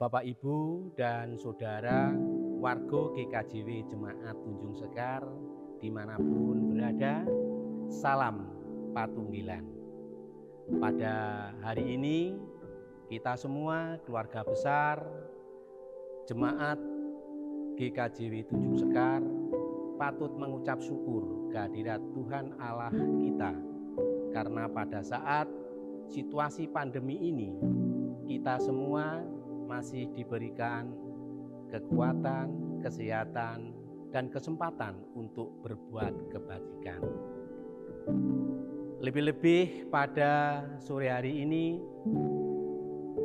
Bapak Ibu dan Saudara warga GKJW Jemaat Tunjung Sekar dimanapun berada, salam patunggilan. Pada hari ini kita semua keluarga besar Jemaat GKJW Tunjung Sekar patut mengucap syukur kehadirat Tuhan Allah kita, karena pada saat situasi pandemi ini kita semua masih diberikan kekuatan, kesehatan, dan kesempatan untuk berbuat kebajikan. Lebih-lebih pada sore hari ini,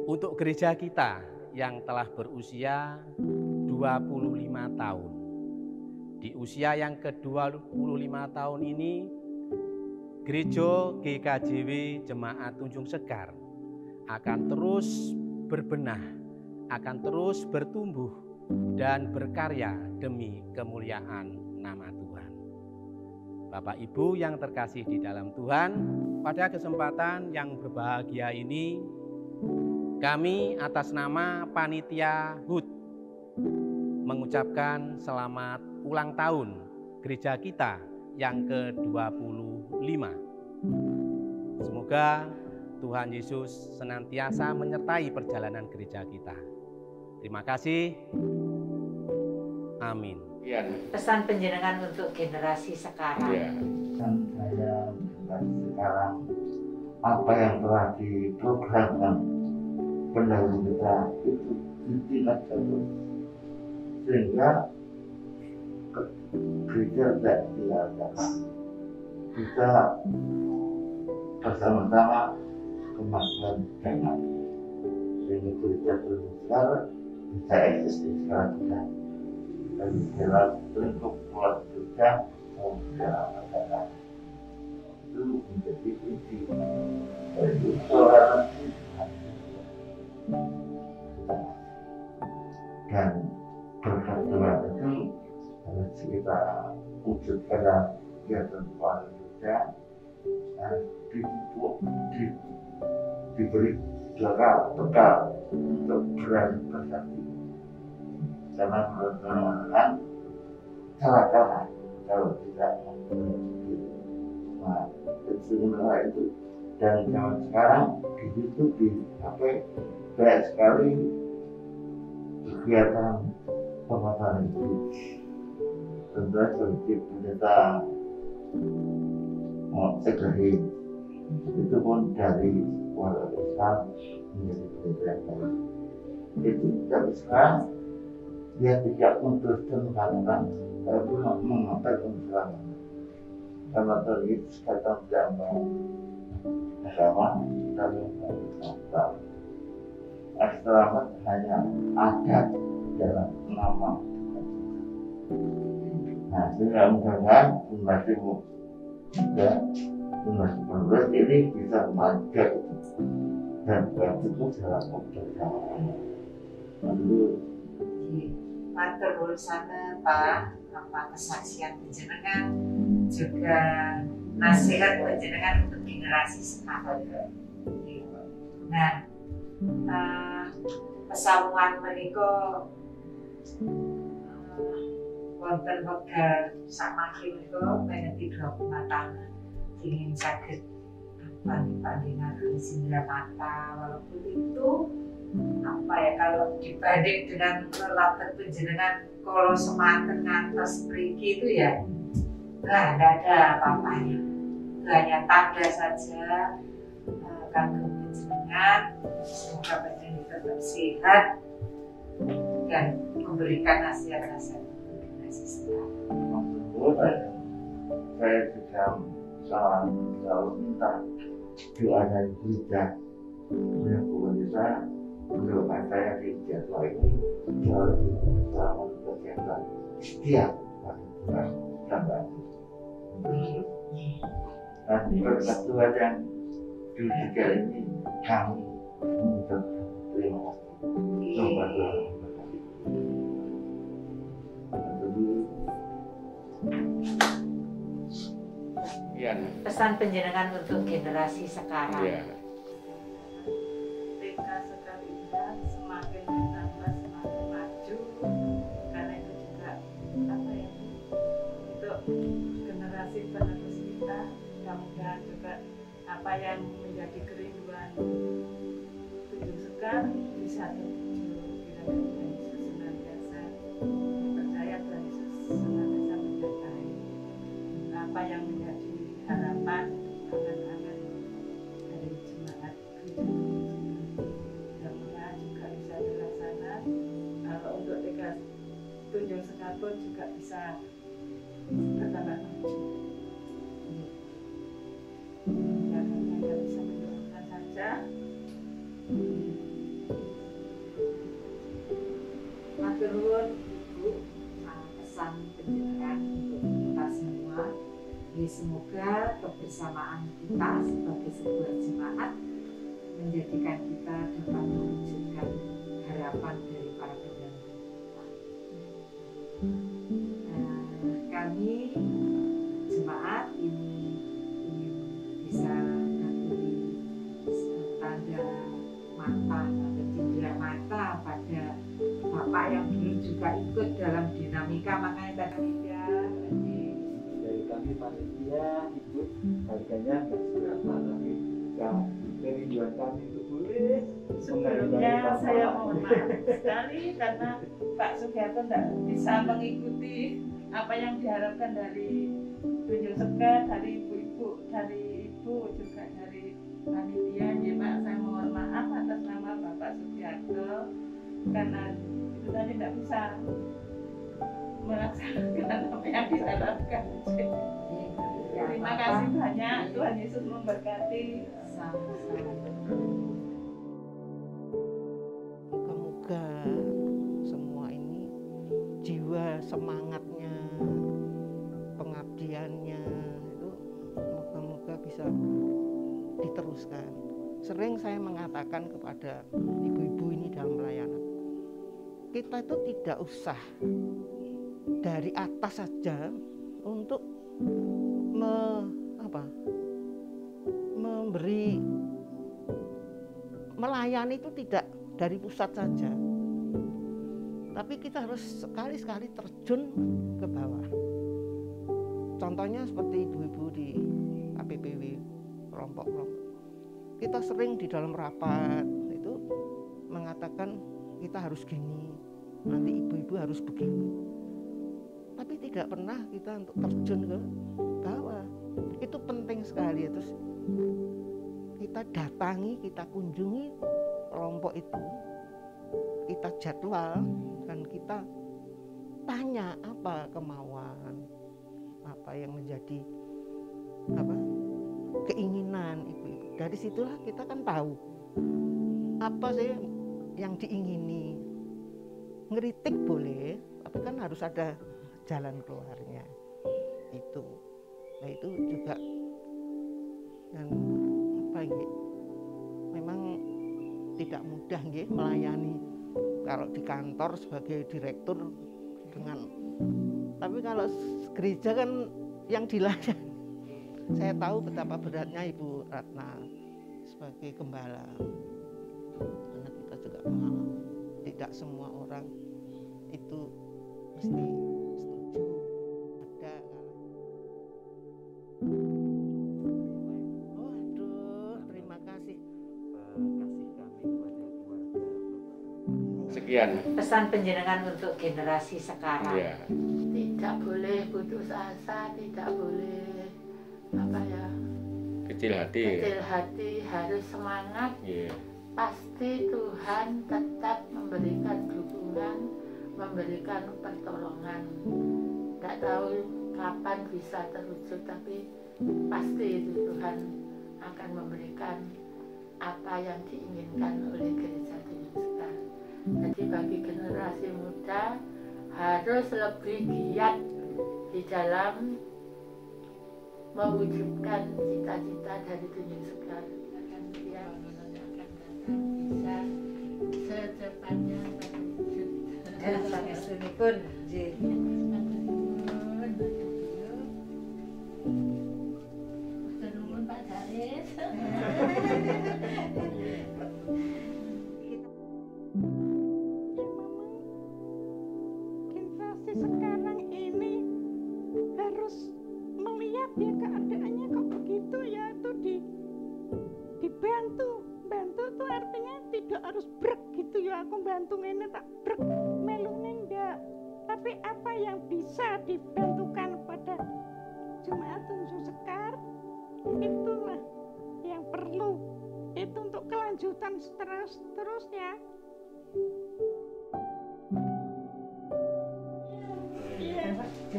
untuk gereja kita yang telah berusia 25 tahun. Di usia yang ke-25 tahun ini, Gereja GKJW Jemaat Tunjung Sekar akan terus berbenah, akan terus bertumbuh dan berkarya demi kemuliaan nama Tuhan. Bapak Ibu yang terkasih di dalam Tuhan, pada kesempatan yang berbahagia ini, kami atas nama Panitia HUT mengucapkan selamat ulang tahun gereja kita yang ke-25. Semoga Tuhan Yesus senantiasa menyertai perjalanan gereja kita. Terima kasih. Amin. Ya. Pesan penjenengan untuk generasi sekarang. Ya. Dan saya generasi sekarang, apa yang telah diprogramkan pendahulu kita itu ditindak terus, sehingga gereja tidak diadakan. Kita bersama-sama kemajuan jangan, sehingga gereja besar bisa eksis di sekarang kita, dan dalam lingkup keluarga gereja maupun dalam masyarakat itu menjadi inti dari toleransi dan berkat Tuhan itu harus kita wujudkan dalam kegiatan keluarga gereja dan diberi bekal untuk berani bersatu, karena menurut salah kalau tidak sebenarnya itu. Dan zaman sekarang di YouTube, di HP banyak sekali kegiatan pemaparan itu. Tentu seperti pendeta Segahin itu pun dari warga Islam menjadi pendeta yang baik. Itu tapi sekarang dia tidak meneruskan mengatakan mengapai keselamatan, karena terlihat kata zaman agama dari Islam. Selamat hanya ada dalam nama Tuhan. Nah, sehingga mudah-mudahan generasimu dan generasi penerus ini bisa maju dan cukup dalam kebersamaan. Lalu Matur nuwun sana Pak, apa kesaksian penjenengan juga nasihat penjenengan untuk generasi sekarang. Nah, pesamuan menika wonten wekdal sakmaki menika meniti 25 tahun ingin saged banding-bandingan singgah mata, walaupun itu apa ya, kalau dibanding dengan latar penjenengan kalau semanten ngantos mriki itu ya tidak ada apa-apanya, itu hanya tanda saja kagum penjenengan. Semoga penjenengan tetap sehat dan memberikan nasihat-nasihat untuk generasi sekarang. saya juga selalu minta doa dari gereja. Beliau pemerintah, beliau saya di jadwal ini selalu selamat kesehatan setiap hari sampai dan berkat Tuhan yang di ini kami mengucapkan terima kasih kepada Tuhan. Ya. Pesan penjenengan untuk generasi sekarang. Ya. Mereka sekali semakin kita generasi penerus kita, mudah-mudahan juga apa yang menjadi kerinduan Tunjung Sekar bisa terwujud. Kiranya Tuhan Yesus senantiasa dipercaya, Tuhan Yesus senantiasa menyertai apa yang menjadi harapan angan-angan dari jemaat gereja Tunjung Sekar. Mudah-mudahan juga bisa terlaksana. Kalau untuk TK Tunjung Sekar pun juga bisa bertambah maju. Ya, hanya bisa mendoakan saja. Matur nuwun Ibu, pesan penjenengan untuk kita semua. Semoga kebersamaan kita sebagai sebuah jemaat menjadikan kita dapat mewujudkan harapan dari para pendengar. Kami jemaat ini ingin bisa memberi tanda mata atau cindera mata pada Bapak yang dulu juga ikut dalam dinamika, makanya tadi ya Dari kami panitia ikut, harganya nggak seberapa, tapi yang kerinduan kami itu boleh. Sebelumnya saya mohon maaf sekali karena Pak Sugiarto tidak bisa mengikuti apa yang diharapkan dari Tunjung Sekar, dari ibu-ibu, dari ibu juga dari panitia. Ya Pak, saya mohon maaf atas nama Bapak Sugiarto karena itu tadi tidak bisa melaksanakan apa yang diharapkan. Terima kasih banyak, Tuhan Yesus memberkati. Sama-sama. Moga-moga semua ini jiwa semangatnya, pengabdiannya itu moga-moga bisa diteruskan. Sering saya mengatakan kepada ibu-ibu ini dalam pelayanan, kita itu tidak usah dari atas saja untuk memberi, melayani itu tidak dari pusat saja, tapi kita harus sekali-sekali terjun ke bawah. Contohnya seperti ibu-ibu di APPW, kelompok-kelompok. Kita sering di dalam rapat itu mengatakan kita harus gini, nanti ibu-ibu harus begini. Tapi tidak pernah kita untuk terjun ke bawah. Itu penting sekali. Terus kita datangi, kita kunjungi kelompok itu, kita jadwal dan kita tanya apa kemauan, apa yang menjadi keinginan ibu-ibu. Dari situlah kita kan tahu apa sih yang diingini. Ngeritik boleh, tapi kan harus ada jalan keluarnya. Itu, nah itu juga yang memang tidak mudah melayani kalau di kantor sebagai direktur dengan, tapi kalau gereja kan yang dilayani. Saya tahu betapa beratnya Ibu Ratna sebagai gembala, karena kita juga mengalami tidak semua orang itu mesti setuju. Ada terima kasih. Kasih kami kepada keluarga. Sekian. Pesan penjenengan untuk generasi sekarang. Ya. Tidak boleh putus asa, tidak boleh Kecil hati. kecil hati, harus semangat. Iya. Pasti Tuhan tetap memberikan dukungan, memberikan pertolongan. Tidak tahu kapan bisa terwujud, tapi pasti itu Tuhan akan memberikan apa yang diinginkan oleh gereja Tunjung Sekar. Jadi bagi generasi muda harus lebih giat di dalam mewujudkan cita-cita dari Tunjung Sekar. Akan siap bisa secepatnya terwujud. Dan sanestunipun nggih. Nuwun Pak Daris. Generasi sekarang ini harus dia keadaannya kok begitu ya, itu dibantu. Bantu tuh artinya tidak harus brek gitu ya, aku bantu ini tak brek melune enggak. Tapi apa yang bisa dibantukan pada Jemaat Tunjung Sekar, itulah yang perlu. Itu untuk kelanjutan seterusnya.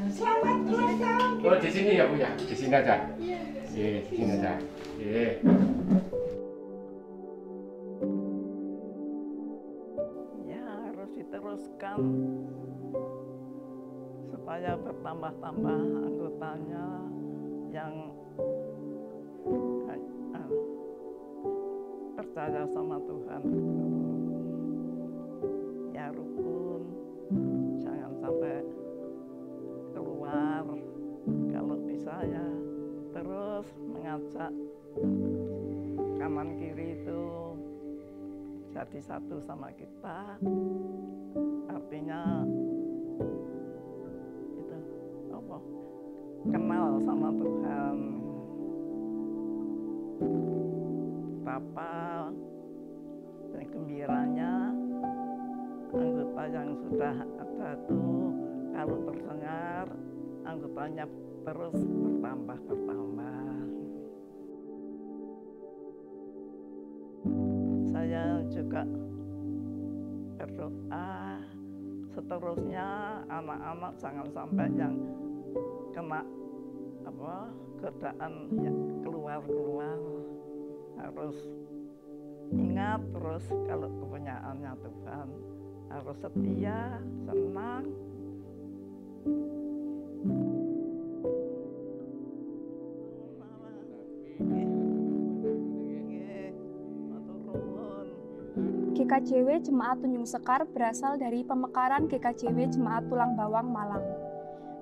Selamat ulang tahun. Oh, di sini ya Bu ya? Di sini aja? Iya, di sini aja. Ya, harus diteruskan supaya bertambah-tambah anggotanya yang percaya sama Tuhan. Ya rukun, jangan sampai keluar. Kalau bisa ya terus mengajak kanan kiri itu jadi satu sama kita. Artinya itu apa? Kenal sama Tuhan. Betapa dan gembiranya anggota yang sudah ada itu kalau terdengar anggotanya terus bertambah. Saya juga berdoa seterusnya anak-anak jangan sampai yang kena godaan ya keluar, harus ingat terus kalau kepunyaannya Tuhan, harus setia, senang. GKJW Jemaat Tunjung Sekar berasal dari pemekaran GKJW Jemaat Tulang Bawang Malang.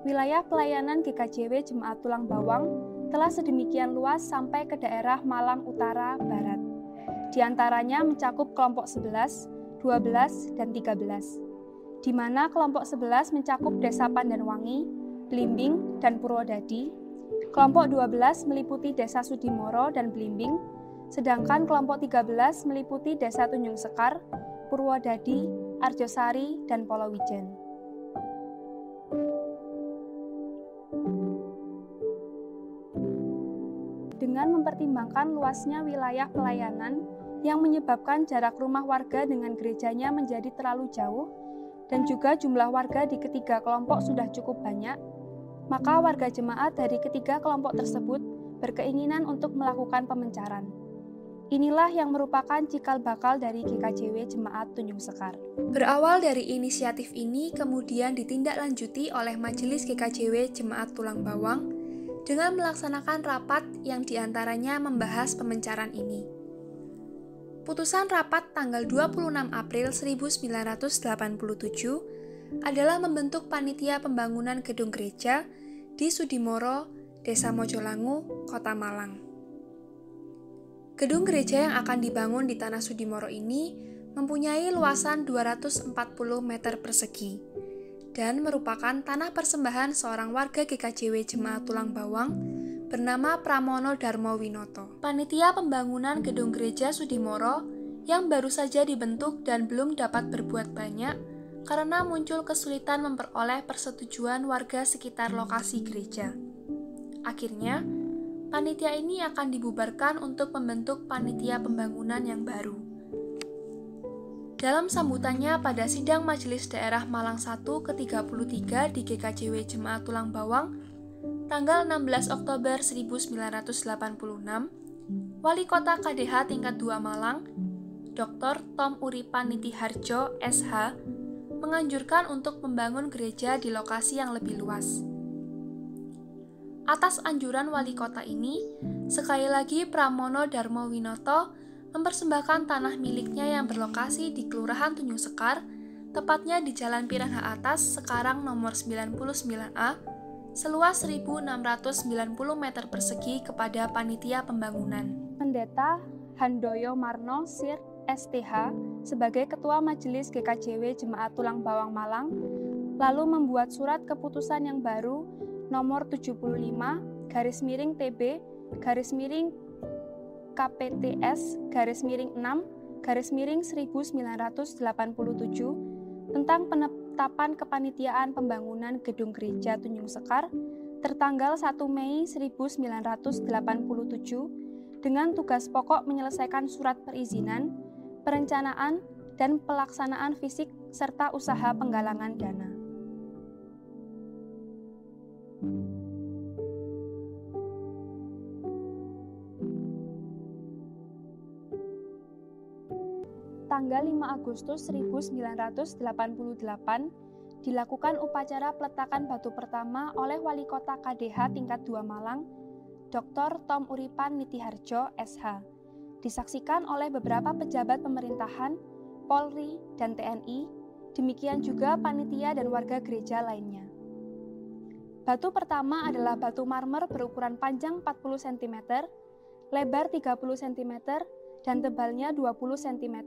Wilayah pelayanan GKJW Jemaat Tulang Bawang telah sedemikian luas sampai ke daerah Malang Utara Barat. Di antaranya mencakup kelompok 11, 12, dan 13. Di mana kelompok 11 mencakup Desa Pandanwangi, Blimbing, dan Purwodadi. Kelompok 12 meliputi Desa Sudimoro dan Blimbing, sedangkan kelompok 13 meliputi Desa Tunjung Sekar, Purwodadi, Arjosari, dan Polowijen. Dengan mempertimbangkan luasnya wilayah pelayanan yang menyebabkan jarak rumah warga dengan gerejanya menjadi terlalu jauh, dan juga jumlah warga di ketiga kelompok sudah cukup banyak, maka warga jemaat dari ketiga kelompok tersebut berkeinginan untuk melakukan pemencaran. Inilah yang merupakan cikal bakal dari GKJW Jemaat Tunjung Sekar. Berawal dari inisiatif ini kemudian ditindaklanjuti oleh Majelis GKJW Jemaat Tulang Bawang dengan melaksanakan rapat yang diantaranya membahas pemencaran ini. Putusan rapat tanggal 26 April 1987 adalah membentuk panitia pembangunan gedung gereja di Sudimoro, Desa Mojolangu, Kota Malang. Gedung gereja yang akan dibangun di tanah Sudimoro ini mempunyai luasan 240 meter persegi dan merupakan tanah persembahan seorang warga GKJW Jemaat Tulang Bawang bernama Pramono Darmo Winoto. Panitia pembangunan gedung gereja Sudimoro yang baru saja dibentuk dan belum dapat berbuat banyak karena muncul kesulitan memperoleh persetujuan warga sekitar lokasi gereja. Akhirnya, panitia ini akan dibubarkan untuk membentuk panitia pembangunan yang baru. Dalam sambutannya pada sidang Majelis Daerah Malang I ke-33 di GKJW Jemaat Tulang Bawang, tanggal 16 Oktober 1986, Wali Kota KDH tingkat 2 Malang, Dr. Tom Uripan Nitiharjo, SH, menganjurkan untuk membangun gereja di lokasi yang lebih luas. Atas anjuran wali kota ini, sekali lagi Pramono Darmo Winoto mempersembahkan tanah miliknya yang berlokasi di Kelurahan Tunjung Sekar, tepatnya di Jalan Piranha Atas, sekarang nomor 99A, seluas 1.690 meter persegi kepada panitia pembangunan. Pendeta Handoyo Marno Sir STH sebagai Ketua Majelis GKJW Jemaat Tulang Bawang Malang, lalu membuat surat keputusan yang baru nomor 75 KPTS/KPTS/6/1987 tentang penetapan kepanitiaan pembangunan gedung gereja Tunjung Sekar tertanggal 1 Mei 1987 dengan tugas pokok menyelesaikan surat perizinan, perencanaan, dan pelaksanaan fisik serta usaha penggalangan dana. Tanggal 5 Agustus 1988 dilakukan upacara peletakan batu pertama oleh Wali Kota KDH tingkat 2 Malang, Dr. Tom Uripan Nitiharjo, SH. Disaksikan oleh beberapa pejabat pemerintahan, Polri, dan TNI, demikian juga panitia dan warga gereja lainnya. Batu pertama adalah batu marmer berukuran panjang 40 cm, lebar 30 cm, dan tebalnya 20 cm,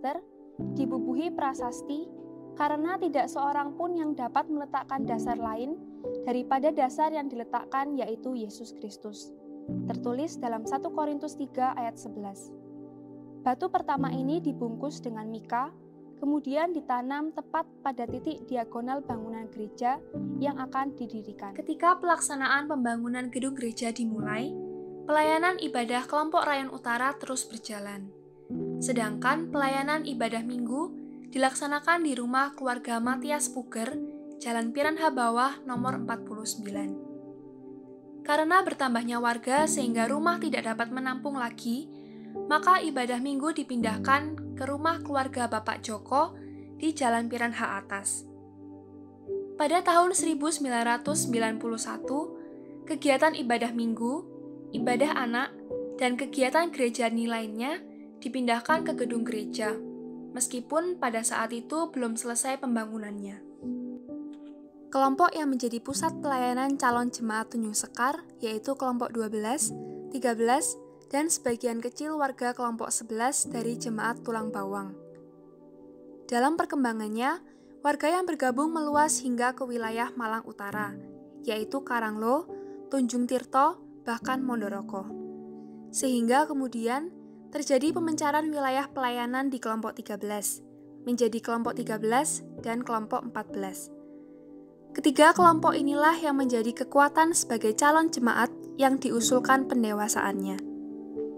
dibubuhi prasasti, karena tidak seorang pun yang dapat meletakkan dasar lain daripada dasar yang diletakkan, yaitu Yesus Kristus. Tertulis dalam 1 Korintus 3 ayat 11. Batu pertama ini dibungkus dengan mika, kemudian ditanam tepat pada titik diagonal bangunan gereja yang akan didirikan. Ketika pelaksanaan pembangunan gedung gereja dimulai, pelayanan ibadah kelompok Rayon Utara terus berjalan. Sedangkan pelayanan ibadah minggu dilaksanakan di rumah keluarga Matias Puger, Jalan Piranha Bawah, nomor 49. Karena bertambahnya warga sehingga rumah tidak dapat menampung lagi, maka ibadah minggu dipindahkan ke rumah keluarga Bapak Joko di Jalan Piranha Atas. Pada tahun 1991, kegiatan ibadah minggu, ibadah anak, dan kegiatan gerejani lainnya dipindahkan ke gedung gereja, meskipun pada saat itu belum selesai pembangunannya. Kelompok yang menjadi pusat pelayanan calon jemaat Tunjung Sekar yaitu kelompok 12, 13, dan sebagian kecil warga kelompok 11 dari jemaat Tulang Bawang. Dalam perkembangannya, warga yang bergabung meluas hingga ke wilayah Malang Utara, yaitu Karanglo, Tunjung Tirto, bahkan Mondoroko. Sehingga kemudian terjadi pemencaran wilayah pelayanan di kelompok 13, menjadi kelompok 13 dan kelompok 14. Ketiga kelompok inilah yang menjadi kekuatan sebagai calon jemaat yang diusulkan pendewasaannya.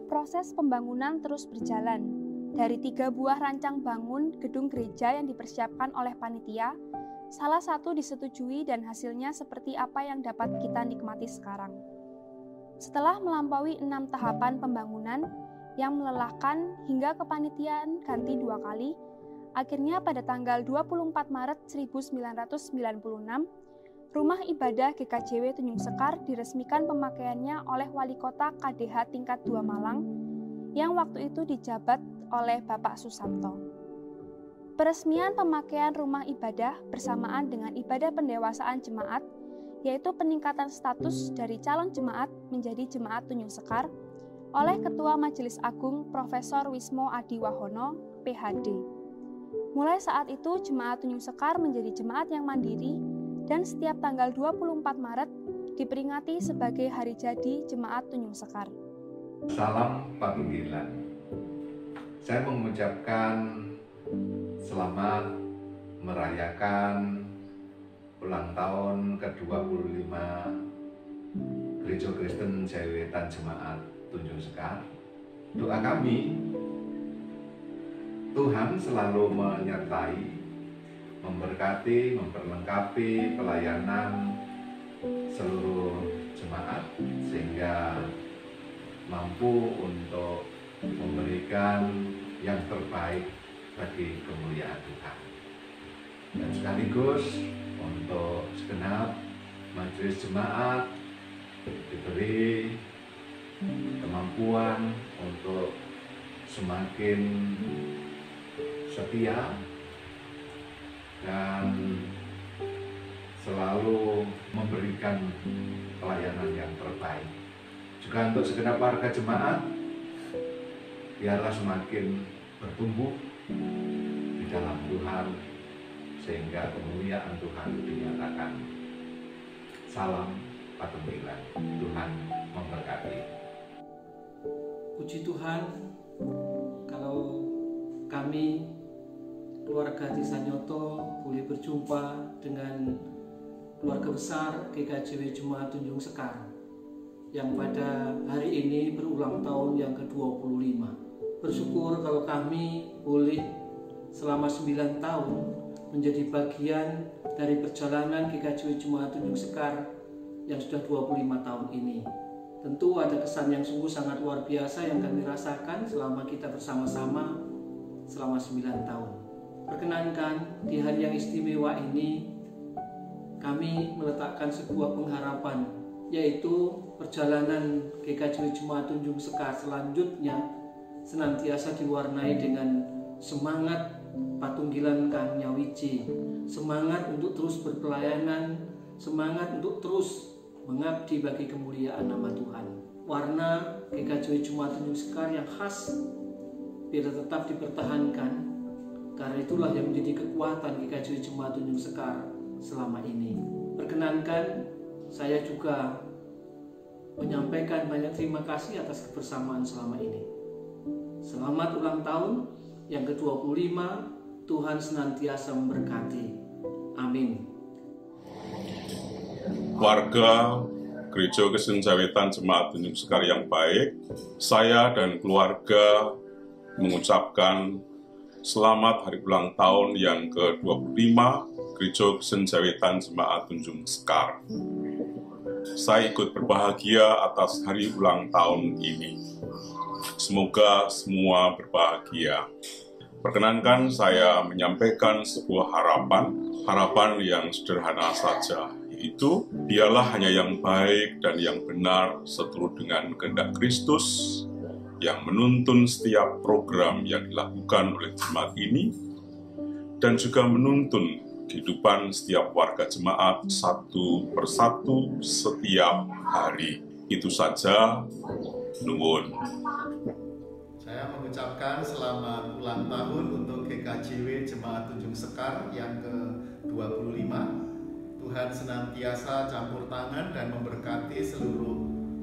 Proses pembangunan terus berjalan. Dari 3 buah rancang bangun gedung gereja yang dipersiapkan oleh panitia, salah satu disetujui dan hasilnya seperti apa yang dapat kita nikmati sekarang. Setelah melampaui 6 tahapan pembangunan yang melelahkan hingga kepanitiaan ganti 2 kali, akhirnya pada tanggal 24 Maret 1996, Rumah Ibadah GKJW Tunjung Sekar diresmikan pemakaiannya oleh Wali Kota KDH tingkat 2 Malang yang waktu itu dijabat oleh Bapak Susanto. Peresmian pemakaian rumah ibadah bersamaan dengan ibadah pendewasaan jemaat, yaitu peningkatan status dari calon jemaat menjadi jemaat Tunjung Sekar oleh Ketua Majelis Agung Profesor Wismo Adiwahono, PhD. Mulai saat itu, jemaat Tunjung Sekar menjadi jemaat yang mandiri dan setiap tanggal 24 Maret diperingati sebagai hari jadi Jemaat Tunjung Sekar. Salam Paguyuban. Saya mengucapkan selamat merayakan ulang tahun ke-25 Gereja Kristen Jawetan Jemaat Tunjung Sekar. Doa kami, Tuhan selalu menyertai, memberkati, memperlengkapi pelayanan seluruh jemaat sehingga mampu untuk memberikan yang terbaik bagi kemuliaan Tuhan. Dan sekaligus untuk segenap majelis jemaat diberi kemampuan untuk semakin setia dan selalu memberikan pelayanan yang terbaik. Juga untuk segenap warga jemaat, biarlah semakin bertumbuh di dalam Tuhan sehingga kemuliaan Tuhan dinyatakan. Salam Paguyuban. Tuhan Puji Tuhan, kalau kami keluarga Desa Nyoto boleh berjumpa dengan keluarga besar GKJW Jemaat Tunjung Sekar yang pada hari ini berulang tahun yang ke-25. Bersyukur kalau kami boleh selama 9 tahun menjadi bagian dari perjalanan GKJW Jemaat Tunjung Sekar yang sudah 25 tahun ini. Tentu ada kesan yang sungguh sangat luar biasa yang kami rasakan selama kita bersama-sama selama 9 tahun. Perkenankan di hari yang istimewa ini kami meletakkan sebuah pengharapan, yaitu perjalanan GKJW Jemaat Tunjung Sekar selanjutnya senantiasa diwarnai dengan semangat patunggilan Kang Nyawiji, semangat untuk terus berpelayanan, semangat untuk terus mengabdi bagi kemuliaan nama Tuhan. Warna GKJW Jemaat Tunjung Sekar yang khas biar tetap dipertahankan, karena itulah yang menjadi kekuatan GKJW Jemaat Tunjung Sekar selama ini. Perkenankan saya juga menyampaikan banyak terima kasih atas kebersamaan selama ini. Selamat ulang tahun yang ke-25, Tuhan senantiasa memberkati. Amin. Warga Gereja Kesenjawitan Jemaat Tunjung Sekar yang baik, saya dan keluarga mengucapkan selamat hari ulang tahun yang ke-25 Gereja Kesenjawitan Jemaat Tunjung Sekar. Saya ikut berbahagia atas hari ulang tahun ini. Semoga semua berbahagia. Perkenankan saya menyampaikan sebuah harapan yang sederhana saja, yaitu biarlah hanya yang baik dan yang benar seturut dengan kehendak Kristus yang menuntun setiap program yang dilakukan oleh jemaat ini dan juga menuntun kehidupan setiap warga jemaat satu persatu setiap hari. Itu saja, nuwun. Saya mengucapkan selamat ulang tahun untuk GKJW Jemaat Tunjung Sekar yang ke-25. Tuhan senantiasa campur tangan dan memberkati seluruh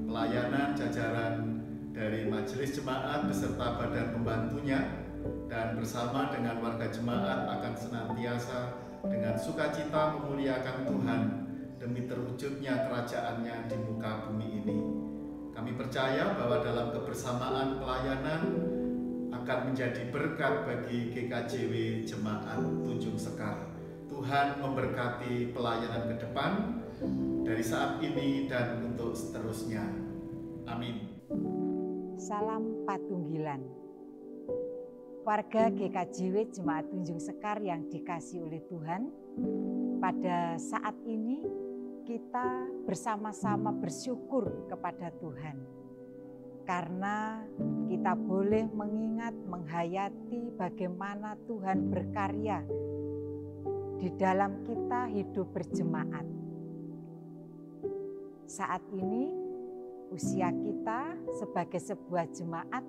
pelayanan jajaran dari majelis jemaat beserta badan pembantunya, dan bersama dengan warga jemaat akan senantiasa dengan sukacita memuliakan Tuhan demi terwujudnya kerajaan-Nya di muka bumi ini. Kami percaya bahwa dalam kebersamaan pelayanan akan menjadi berkat bagi GKJW Jemaat Tunjung Sekar. Tuhan memberkati pelayanan ke depan dari saat ini dan untuk seterusnya. Amin. Salam Patunggilan. Warga GKJW Jemaat Tunjung Sekar yang dikasihi oleh Tuhan, pada saat ini kita bersama-sama bersyukur kepada Tuhan karena kita boleh mengingat, menghayati bagaimana Tuhan berkarya di dalam kita hidup berjemaat. Saat ini usia kita sebagai sebuah jemaat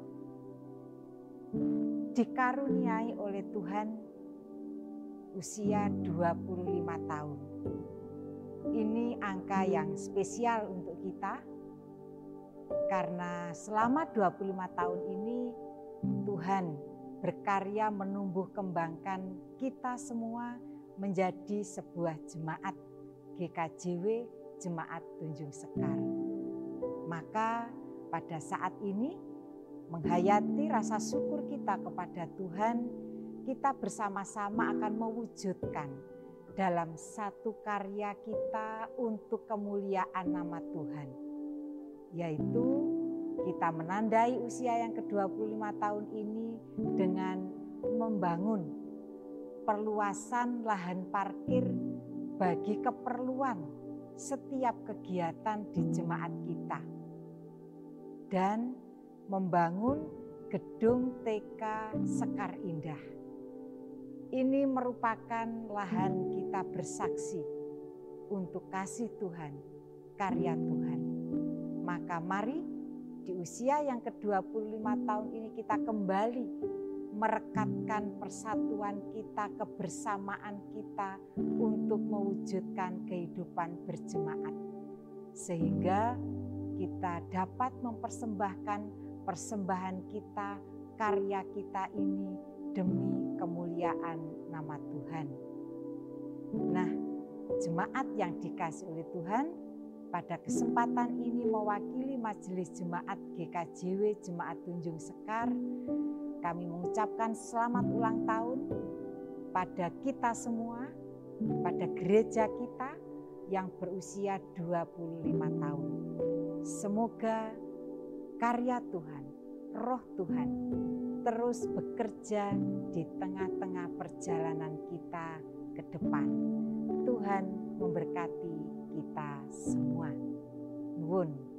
dikaruniai oleh Tuhan usia 25 tahun. Ini angka yang spesial untuk kita karena selama 25 tahun ini Tuhan berkarya menumbuh kembangkan kita semua menjadi sebuah jemaat GKJW Jemaat Tunjung Sekar. Maka pada saat ini menghayati rasa syukur kita kepada Tuhan, kita bersama-sama akan mewujudkan dalam satu karya kita untuk kemuliaan nama Tuhan, yaitu kita menandai usia yang ke-25 tahun ini dengan membangun perluasan lahan parkir bagi keperluan setiap kegiatan di jemaat kita dan membangun gedung TK Sekar Indah. Ini merupakan lahan kita bersaksi untuk kasih Tuhan, karya Tuhan. Maka mari di usia yang ke-25 tahun ini kita kembali merekatkan persatuan kita, kebersamaan kita untuk mewujudkan kehidupan berjemaat. Sehingga kita dapat mempersembahkan persembahan kita, karya kita ini demi kemuliaan nama Tuhan. Nah, jemaat yang dikasihi oleh Tuhan, pada kesempatan ini mewakili Majelis Jemaat GKJW Jemaat Tunjung Sekar, kami mengucapkan selamat ulang tahun pada kita semua, pada gereja kita yang berusia 25 tahun. Semoga karya Tuhan, roh Tuhan terus bekerja di tengah-tengah perjalanan kita ke depan. Tuhan memberkati kita semua. Nuwun.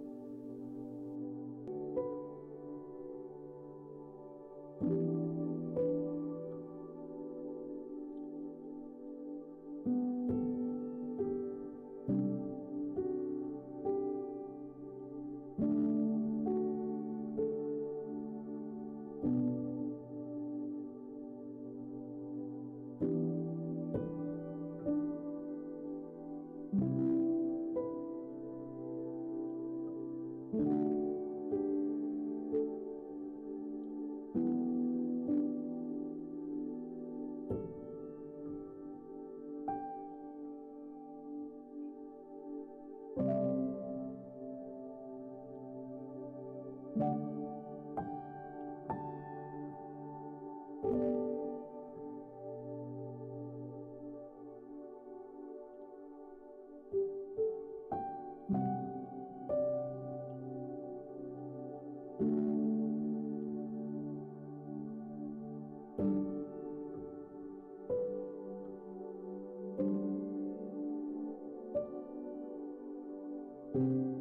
Thank you.